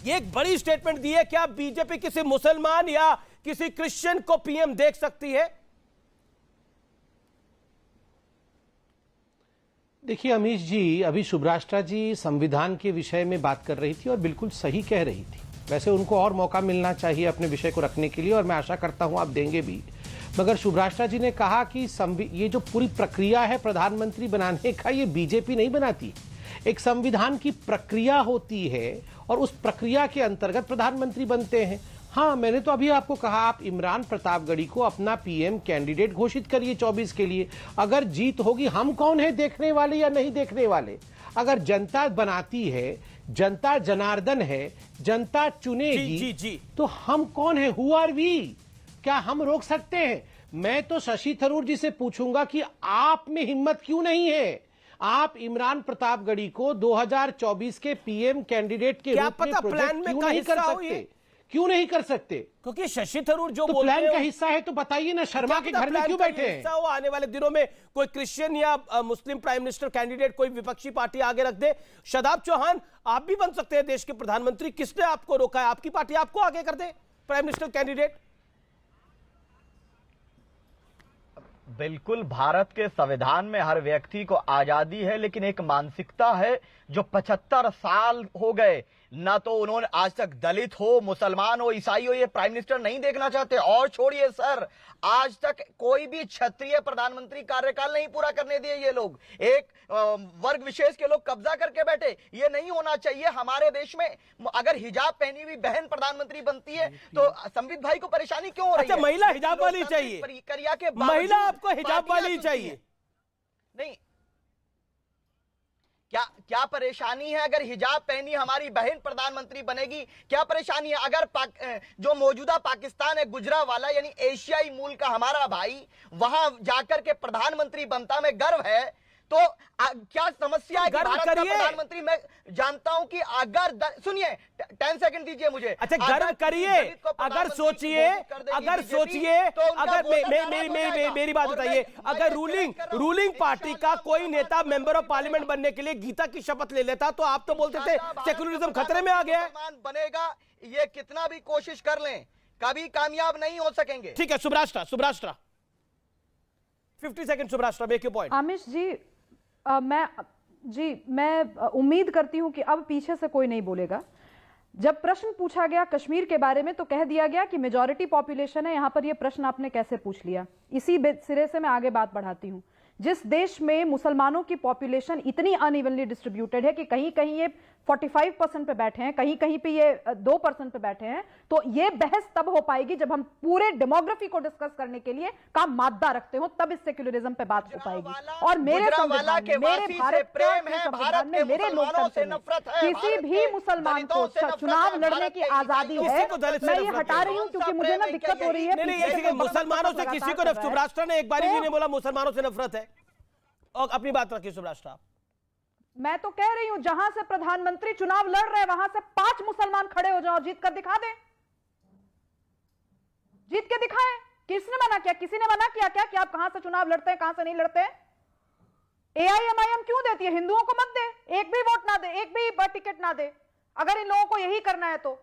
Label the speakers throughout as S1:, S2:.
S1: ये एक बड़ी स्टेटमेंट दी है। क्या बीजेपी किसी मुसलमान या किसी क्रिश्चियन को पीएम देख सकती है?
S2: देखिए अमीश जी, अभी सुब्राष्ट्रा जी संविधान के विषय में बात कर रही थी और बिल्कुल सही कह रही थी। वैसे उनको और मौका मिलना चाहिए अपने विषय को रखने के लिए और मैं आशा करता हूं आप देंगे भी। मगर सुब्राष्ट्रा जी ने कहा कि ये जो पूरी प्रक्रिया है प्रधानमंत्री बनाने का, ये बीजेपी नहीं बनाती। एक संविधान की प्रक्रिया होती है और उस प्रक्रिया के अंतर्गत प्रधानमंत्री बनते हैं। हाँ, मैंने तो अभी आपको कहा आप इमरान प्रतापगढ़ी को अपना पीएम कैंडिडेट घोषित करिए 24 के लिए। अगर जीत होगी, हम कौन है देखने वाले या नहीं देखने वाले? अगर जनता बनाती है, जनता जनार्दन है, जनता चुनेगी
S1: जी।
S2: तो हम कौन है? Who are we? क्या हम रोक सकते हैं? मैं तो शशि थरूर जी से पूछूंगा कि आप में हिम्मत क्यों नहीं है? आप इमरान प्रतापगढ़ी को 2024 के पीएम कैंडिडेट के रूप में प्रोजेक्ट क्यों नहीं कर सकते? क्यों नहीं कर सकते?
S1: क्योंकि शशि थरूर जो
S2: तो प्लान का हिस्सा है तो बताइए ना, शर्मा के घर में क्यों बैठे हैं?
S1: वो आने वाले दिनों में कोई क्रिश्चियन या मुस्लिम प्राइम मिनिस्टर कैंडिडेट कोई विपक्षी पार्टी आगे रख दे। शादाब चौहान, आप भी बन सकते हैं देश के प्रधानमंत्री। किसने आपको रोका है? आपकी पार्टी आपको आगे कर दे प्राइम मिनिस्टर कैंडिडेट।
S3: बिल्कुल, भारत के संविधान में हर व्यक्ति को आजादी है, लेकिन एक मानसिकता है जो 75 साल हो गए ना तो उन्होंने आज तक दलित हो, मुसलमान हो, ईसाई हो, ये प्राइम मिनिस्टर नहीं देखना चाहते। और छोड़िए सर, आज तक कोई भी क्षत्रिय प्रधानमंत्री कार्यकाल नहीं पूरा करने दिए ये लोग। एक वर्ग विशेष के लोग कब्जा करके बैठे। ये नहीं होना चाहिए हमारे देश में। अगर हिजाब पहनी हुई बहन प्रधानमंत्री बनती है तो संबित भाई को परेशानी क्यों हो रही है?
S1: महिला हिजाब वाली चाहिए,
S3: प्रक्रिया के
S1: महिला आपको हिजाब वाली चाहिए।
S3: नहीं, क्या परेशानी है अगर हिजाब पहनी हमारी बहन प्रधानमंत्री बनेगी? क्या परेशानी है अगर जो मौजूदा पाकिस्तान है, गुजरावाला यानी एशियाई मूल का हमारा भाई वहां जाकर के प्रधानमंत्री बनता? में गर्व है तो क्या समस्या है? भारत का प्रधानमंत्री, मैं जानता हूं कि अगर सुनिए 10 सेकंड दीजिए मुझे।
S1: अच्छा, गर्व करिए। अगर सोचिए तो अगर मेरी बात बताइए, अगर रूलिंग पार्टी का कोई नेता मेंबर ऑफ पार्लियामेंट बनने के लिए गीता की शपथ ले लेता तो आप तो बोलते थे सेक्युलरिज्म खतरे में आ गया है।
S3: बनेगा, ये कितना भी कोशिश कर लें कभी कामयाब नहीं हो सकेंगे।
S1: ठीक है, सुब्राष्ट्रा 50 सेकंड। सुब्राष्ट्रा, make your point.
S4: Amish ji, मैं उम्मीद करती हूं कि अब पीछे से कोई नहीं बोलेगा। जब प्रश्न पूछा गया कश्मीर के बारे में तो कह दिया गया कि मेजॉरिटी पॉपुलेशन है। यहां पर यह प्रश्न आपने कैसे पूछ लिया? इसी सिरे से मैं आगे बात बढ़ाती हूं। जिस देश में मुसलमानों की पॉपुलेशन इतनी अनइवनली डिस्ट्रीब्यूटेड है कि कहीं कहीं ये 45% पे बैठे हैं, कहीं कहीं पे ये 2% पे बैठे हैं, तो ये बहस तब हो पाएगी जब हम पूरे डेमोग्राफी को डिस्कस करने के लिए का मादा रखते हो, तब इस सेक्युलरिज्म पे बात हो पाएगी। और मेरे संविधान में, मेरे भारत प्रेम है, भारत में, मेरे लोकतंत्र में किसी भी मुसलमान को चुनाव लड़ने की आजादी है। मैं ये हटा रही हूँ क्योंकि मुझे ना दिक्कत हो रही है।
S1: मुसलमानों से किसी को, सुब्राष्ट्रा ने एक बार भी नहीं बोला मुसलमानों से नफरत है। और अपनी बात रखिए सुब्राष्ट्रा।
S4: मैं तो कह रही हूं जहां से प्रधानमंत्री चुनाव लड़ रहे हैं वहां से 5 मुसलमान खड़े हो जाओ और जीत कर दिखा दें, जीत के दिखाएं। किसने मना किया? किसी ने मना किया क्या कि आप कहां से चुनाव लड़ते हैं, कहां से नहीं लड़ते हैं? AIMIM क्यों देती है? हिंदुओं को मत दे, एक भी वोट ना दे, एक भी टिकट ना दे। अगर इन लोगों को यही करना है तो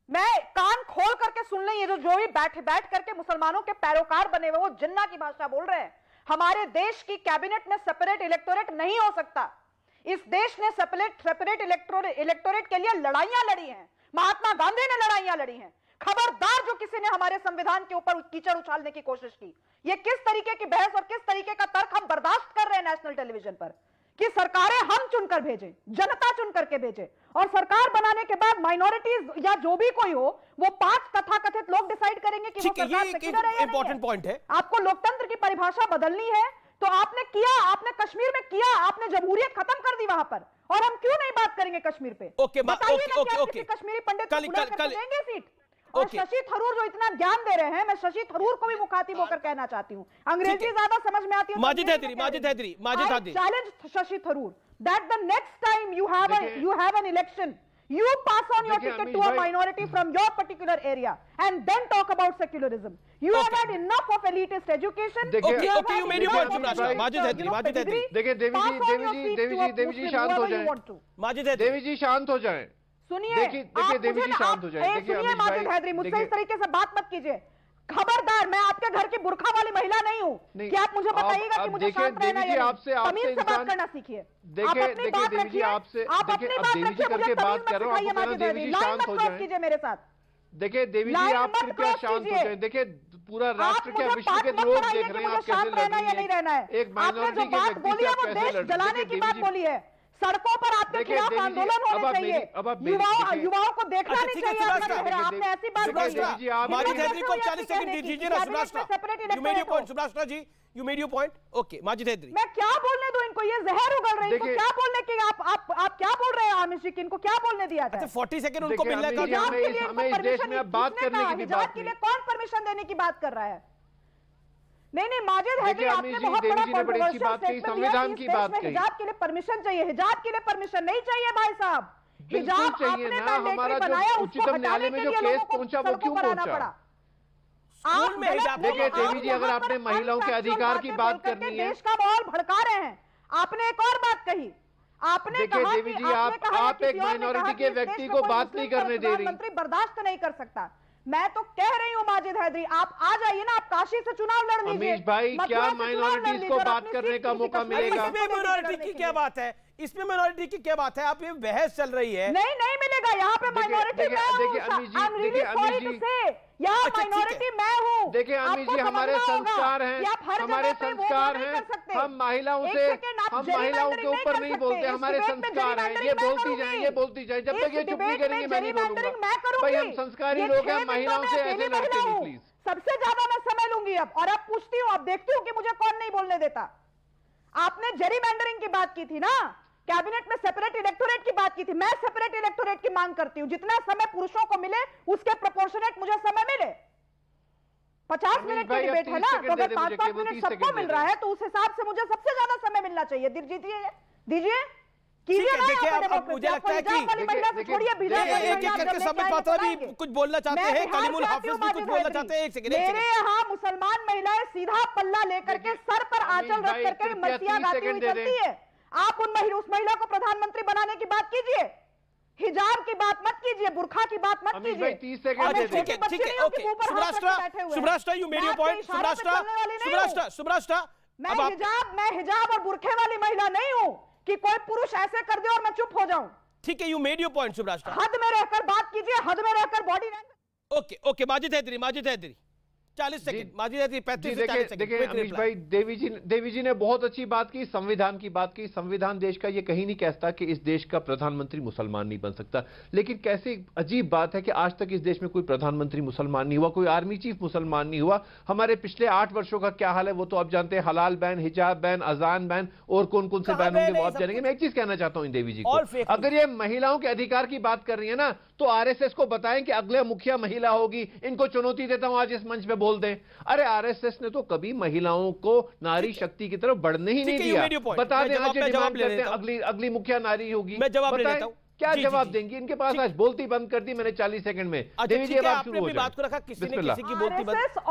S4: मैं कान खोल करके सुन लें। ये जो भी बैठ करके मुसलमानों के पैरोकार बने हुए वो जिन्ना की भाषा बोल रहे हैं। हमारे देश की कैबिनेट में सेपरेट इलेक्टोरेट नहीं हो सकता। इस देश ने सेपरेट इलेक्टोरेट के लिए लड़ाइयां लड़ी हैं। महात्मा गांधी ने लड़ाइयां लड़ी हैं। खबरदार जो किसी ने हमारे संविधान के ऊपर कीचड़ उछालने की कोशिश की। ये किस तरीके की बहस और किस तरीके का तर्क हम बर्दाश्त कर रहे हैं नेशनल टेलीविजन पर कि सरकारें हम चुनकर भेजें, जनता चुन करके भेजे, और सरकार बनाने के बाद माइनॉरिटीज या जो भी कोई हो वो 5 तथाकथित लोग डिसाइड करेंगे कि वो सरकार सेक्युलर है या
S1: इंपॉर्टेंट पॉइंट है।
S4: आपको लोकतंत्र की परिभाषा बदलनी है तो आपने किया, आपने कश्मीर में किया, आपने जमहूरियत खत्म कर दी वहां पर। और हम क्यों नहीं बात करेंगे कश्मीर पे?
S1: ओके,
S4: कश्मीरी पंडित को बुला करके देंगे सीट। और शशि थरूर जो इतना ज्ञान दे रहे हैं, मैं शशि थरूर को भी मुखातिब होकर कहना चाहती हूँ। अंग्रेजी ज्यादा समझ में आती है।
S1: Majid Haidari
S4: challenge Shashi Tharoor that the next time you have an election, you pass on your ticket to a minority from your particular area and then talk about secularism. You have had enough of elitist education.
S1: You made your point, Subrashta. Majid Haidari.
S5: देखिए देवी जी शांत हो जाएं।
S1: माजिद हैदरी।
S5: देवी जी शांत हो जाएं।
S4: सुनिए,
S5: देखिए देवी जी शांत हो जाए। देखिए
S4: सुनिए
S5: अमीश
S4: माजिद
S5: भाई,
S4: हैदरी, मुझसे
S5: देखिए-
S4: इस तरीके से बात मत कीजिए। खबरदार, मैं आपके घर की बुरखा वाली महिला नहीं हूँ
S5: नहीं,
S4: कि आप मुझे बताइएगा कि
S5: अब
S4: मुझे
S5: देखिए,
S4: शांत रहना
S5: देवी
S4: है
S5: जी,
S4: या
S5: आपसे
S4: नहीं। तमीज से बात
S5: इंसान-
S4: करना सीखिए।
S5: देखिए-
S4: आप अपनी
S5: देखिए
S4: बात
S5: देवी जी,
S4: रखिए,
S5: आपसे-
S4: आप
S5: देखिए,
S4: अपनी
S5: अब
S4: बात
S5: देवी जी
S4: रखिए,
S5: करके
S4: मुझे
S5: बात
S4: तमीज
S5: कर रहा हूं,
S4: मत सिखाइए
S5: आपको
S4: माजिद
S5: देवी
S4: हैदरी।
S5: जी
S4: लाइन
S5: शांत
S4: मत
S5: हो
S4: क्रॉस
S5: जाए।
S4: कीजिए मेरे साथ।
S5: देखिए देवी जी,
S4: लाइन
S5: आप
S4: मत
S5: कृपया
S4: क्रॉस
S5: शांत हो
S4: कीजिए।
S5: जाए। देखिए पूरा
S4: आप
S5: राष्ट्र क्या
S4: मुझे
S5: विश्व
S4: बात
S5: के
S4: मत
S5: लोग
S4: कराइए
S5: देख
S4: कि
S5: रहे हैं
S4: मुझे
S5: आप कैसे
S4: शांत
S5: लड़
S4: रहना है या
S5: रही
S4: नहीं रहना
S5: हैं।
S4: है।
S5: एक
S4: आपने
S5: माइनॉरिटी
S4: जो
S5: के
S4: बात
S5: व्यक्ति
S4: बोली
S5: से
S4: है
S5: आप
S4: वो
S5: कैसे
S4: देश
S5: लड़ रही हैं।
S4: जलाने
S5: देखिए
S4: की
S5: देवी
S4: बात
S5: जी,
S4: बोली है। सड़कों पर आपके
S5: देखिए
S4: खिलाफ
S5: देवी जी,
S4: आंदोलन
S5: अब
S4: होने
S5: आप
S4: चाहिए।
S5: मेरी- अब आप मेरी- देखिए-
S4: युवाओं को देखना
S1: अच्छा,
S4: नहीं
S1: ठीक है,
S4: चाहिए
S1: सुभाष
S4: अपना
S1: का-
S4: चेहरा। आपने ऐसी बात
S5: देखिए,
S4: बोली है।
S5: देवी जी, आप
S1: माजिद
S5: मेरी-
S1: हैदरी को 40 सेकंड दीजिए ना सुभाषरा। यू मेड योर पॉइंट सुभाषरा ji, you made your point. Okay Majid Hyderi,
S4: मैं क्या बोलने दूं इनको? ये जहर उगल रहे हैं। इनको
S5: देखिए-
S4: क्या बोलने की आप क्या बोल रहे हैं आमिर जी की? इनको क्या बोलने दिया
S1: अच्छा
S4: जाए?
S1: 40 सेकंड उनको
S5: देखिए,
S1: मिलने का
S5: अमीर जी,
S4: हिजाब
S5: हमें
S4: के
S5: इस-
S4: लिए
S5: हमें
S4: इनको
S5: इस देश
S4: परमिशन
S5: में बात
S4: किसने
S5: करने
S4: कहा?
S5: की भी
S4: हिजाब
S5: बात
S4: के
S5: नहीं।
S4: लिए कौन परमिशन देने की बात कर रहा है? नहीं माजिद हैदरी,
S5: देखिए,
S4: आपने
S5: अमीर जी,
S4: बहुत
S5: देवी
S4: बड़ा
S5: जी ने बड़ी अच्छी
S4: controversial
S5: बात कही,
S4: statement दिया
S5: संविधान
S4: कि
S5: की
S4: इस देश
S5: बात
S4: में
S5: कही।
S4: हिजाब के लिए परमिशन चाहिए। हिजाब के लिए परमिशन नहीं चाहिए भाई साहब।
S5: बिल्कुल
S4: हिजाब
S5: चाहिए
S4: आपने
S5: ना।
S4: mandatory
S5: हमारा जो
S4: बनाया, उसको
S5: उच्चतम
S4: हटाने
S5: न्यायालय में
S4: के
S5: जो
S4: लिए
S5: केस
S4: लोगों को
S5: पहुंचा, वो
S4: सड़कों
S5: क्यों
S4: पर आना
S5: पहुंचा?
S4: पड़ा।
S1: स्कूल में
S4: गलत
S1: हिजाब-
S4: नहीं,
S5: देखिए,
S4: आप
S5: देवी जी, अगर
S4: यहाँ
S5: आपने
S4: पर
S5: महिलाओं के
S4: unfactual
S5: अधिकार की
S4: बातें
S5: बात
S4: बोल करके
S5: करनी है।
S4: देश का माहौल भड़का रहे हैं। आपने एक और बात कही। आपने
S5: देखिए,
S4: कहा
S5: देवी
S4: कि
S5: जी,
S4: आपने कहा
S5: आप
S4: किसी
S5: एक
S4: और ने
S5: minority
S4: कहा
S5: के
S4: कि इस
S5: व्यक्ति
S4: देश
S5: को
S4: में कोई
S5: बात
S4: मुस्लिम
S5: नहीं करने दे रही।
S4: प्रधानमंत्री बर्दाश्त नहीं कर सकता। मैं तो कह रही हूँ माजिद हैदरी, आप आ जाइए ना, आप काशी से चुनाव लड़ लीजिए।
S5: अमीश भाई,
S4: मथुरा
S5: क्या
S4: से चुनाव
S5: minorities
S4: लड़ लीजिए
S5: को
S4: और
S5: बात
S4: अपनी
S5: करने
S4: सीट
S5: का
S4: किसी
S5: मौका
S4: कश्मीर
S5: मिलेगा?
S4: में
S1: इसमें
S4: करने
S1: मिनोरिटी
S4: के
S1: की
S4: लिए।
S1: क्या बात है? इसमें मिनोरिटी की क्या बात है? आप ये बहस चल रही है।
S4: नहीं मिलेगा यहाँ पे
S5: देखिए-
S4: माइनॉरिटी
S5: देखिए-
S4: मैं
S5: देखिए,
S4: हूँ।
S5: अमीश जी,
S4: आई एम रियली
S5: देखिए, अमीश
S4: सॉरी टू
S5: जी।
S4: से, यहाँ
S1: अच्छा, ठीक है।
S4: माइनॉरिटी मैं हूँ।
S5: देखिए अमीर
S4: आपको
S5: जी, हमारे
S4: समझना होगा
S5: संस्कार हैं,
S4: कि आप हर
S5: हमारे
S4: जगह पे वो
S5: संस्कार
S4: नहीं
S5: हैं।
S4: कर सकते।
S5: हम महिलाओं
S4: एक
S5: से,
S4: सेकंड, आप
S5: हम महिलाओं के
S4: gerrymandering
S5: ऊपर
S4: कर
S5: नहीं
S4: सकते।
S5: बोलते,
S4: इस
S5: हमारे
S4: debate में
S5: संस्कार हैं। ये
S4: gerrymandering मैं
S5: बोलती जाए,
S4: करूंगी।
S5: ये बोलती जाए, जब तक
S4: इस
S5: ये चुप नहीं
S4: debate
S5: करेंगे
S4: में
S5: मैं नहीं बोलूंगा।
S4: gerrymandering मैं करूंगी।
S5: भाई, हम संस्कारी
S4: ये
S5: लोग
S4: 6
S5: हैं,
S4: दिन तो
S5: महिलाओं
S4: मैं
S5: से
S4: अकेली
S5: ऐसे लड़ते
S4: महिला
S5: नहीं
S4: हूँ।
S5: प्लीज।
S4: सबसे ज्यादा मैं समय लूंगी अब, और अब पूछती हूँ, अब देखती हूँ कि मुझे कौन नहीं बोलने देता। आपने जेरीमैंडरिंग की बात की थी ना, कैबिनेट में सेपरेट इलेक्टोरेट की बात की थी। मैं सेपरेट इलेक्टोरेट की मांग करती हूँ। जितना समय पुरुषों को मिले उसके प्रोपोर्शनेट मुझे समय मिले। 50 मिनट की
S5: भाई, अब
S4: डिबेट है
S5: 30
S4: ना,
S5: सेकंड
S4: तो
S5: दे
S4: अगर
S5: दे
S4: 5-5
S5: मुझे, केवल
S4: मिनट
S5: 30
S4: सबको
S5: सेकंड
S4: मिल
S5: दे
S4: रहा
S5: दे।
S4: है, तो उस हिसाब से मुझे सबसे ज्यादा समय मिलना चाहिए। दीजिए
S1: ठीक
S4: कीजिए
S1: है,
S4: ना।
S1: देखिए,
S4: यहाँ पे
S1: अब मुझे
S4: democracy।
S1: लगता है
S4: आपको हिजाब
S1: कि-
S4: वाली महिला से
S5: देखिए-
S4: छोड़िए,
S5: देखिए-
S4: बिना
S1: देखिए, एक एक करके सब बात अभी कुछ बोलना चाहते हैं। कलीमुल हाफिज भी कुछ बोलना चाहते हैं। एक सेकंड,
S4: मेरे यहाँ मुसलमान महिलाएं सीधा पल्ला लेकर के सर पर आंचल
S5: अमीर
S4: रख
S5: भाई,
S4: करके
S5: कृपया
S4: मस्तियां
S5: 30
S4: गाती हुई
S5: सेकंड दे
S4: चलती
S5: दें।
S4: है। आप उस महिला को प्रधानमंत्री बनाने की बात कीजिए। हिजाब की बात मत कीजिए, बुरखा की बात मत
S5: अमीर
S4: कीजिए।
S5: भाई, 30 सेकंड
S4: और
S5: दे
S4: मैं
S5: दें।
S4: छोटी बच्ची नहीं हूं कि
S1: ओके,
S4: मुंह पर हाथ रख के बैठे हुए हैं।
S1: सुब्रास्टा, यू मेड योर
S4: मैं आपके
S1: पॉइंट।
S4: इशारों पे
S1: सुब्रास्टा,
S4: चलने वाली नहीं हूं।
S1: सुब्रास्टा, अब आप
S4: मैं हिजाब और बुरखे वाली महिला नहीं हूं कि कोई पुरुष ऐसे कर दे और मैं चुप हो जाऊं।
S1: ठीक है, you made your point Subrashta.
S4: हद में रहकर बात कीजिए, हद में रहकर body language.
S1: Okay okay, Majid Haidari 40 second, Majid Haidari 35 से 40
S5: देखिए
S1: सेकंड।
S5: देखिए
S1: Quick
S5: अमीश
S1: reply.
S5: भाई, देवी जी ने बहुत अच्छी बात की, संविधान की बात की। संविधान देश का ये कहीं नहीं कहता कि इस देश का प्रधानमंत्री मुसलमान नहीं बन सकता, लेकिन कैसी अजीब बात है कि आज तक इस देश में कोई प्रधानमंत्री मुसलमान नहीं हुआ, कोई आर्मी चीफ मुसलमान नहीं हुआ। हमारे पिछले 8 वर्षों का क्या हाल है वो तो आप जानते हैं। हलाल बैन, हिजाब बैन, अजान बैन और कौन कौन से
S1: कहाँ
S5: बैन होंगे
S1: बैन है
S5: वो
S1: ये
S5: आप
S1: सब
S5: जानेंगे। मैं एक चीज कहना चाहता हूं इन देवी जी
S1: All
S5: को,
S1: fake
S5: अगर ये महिलाओं के अधिकार की बात कर रही है ना, तो आरएसएस को बताएं कि अगले मुखिया महिला होगी। इनको चुनौती देता हूं, आज इस मंच पे बोल दें। अरे आरएसएस ने तो कभी महिलाओं को नारी शक्ति की तरफ बढ़ने ही नहीं
S1: ठीक है, you made your
S5: दिया।
S1: point.
S5: बता
S1: मैं
S5: दें,
S1: जवाब-
S5: आज ये
S1: मैं जवाब
S5: डिमांड
S1: ले
S5: करते हैं
S1: लेता हूं।
S5: अगली मुखिया नारी होगी।
S1: मैं जवाब ले
S5: बताएं,
S1: लेता हूं।
S5: क्या
S1: जी,
S5: जवाब
S1: जी।
S5: देंगी? इनके पास आज बोलती बंद कर दी मैंने 40 सेकंड में।
S1: अच्छा
S5: देवी जी
S1: ठीक
S5: अब
S1: है,
S5: आप
S1: आपने
S5: शुरू हो
S1: अपनी बात
S5: जाए।
S1: को रखा, किसी ने
S5: बिस्मिल्लाह।
S1: किसी की बोलती बंद।
S4: आरएसएस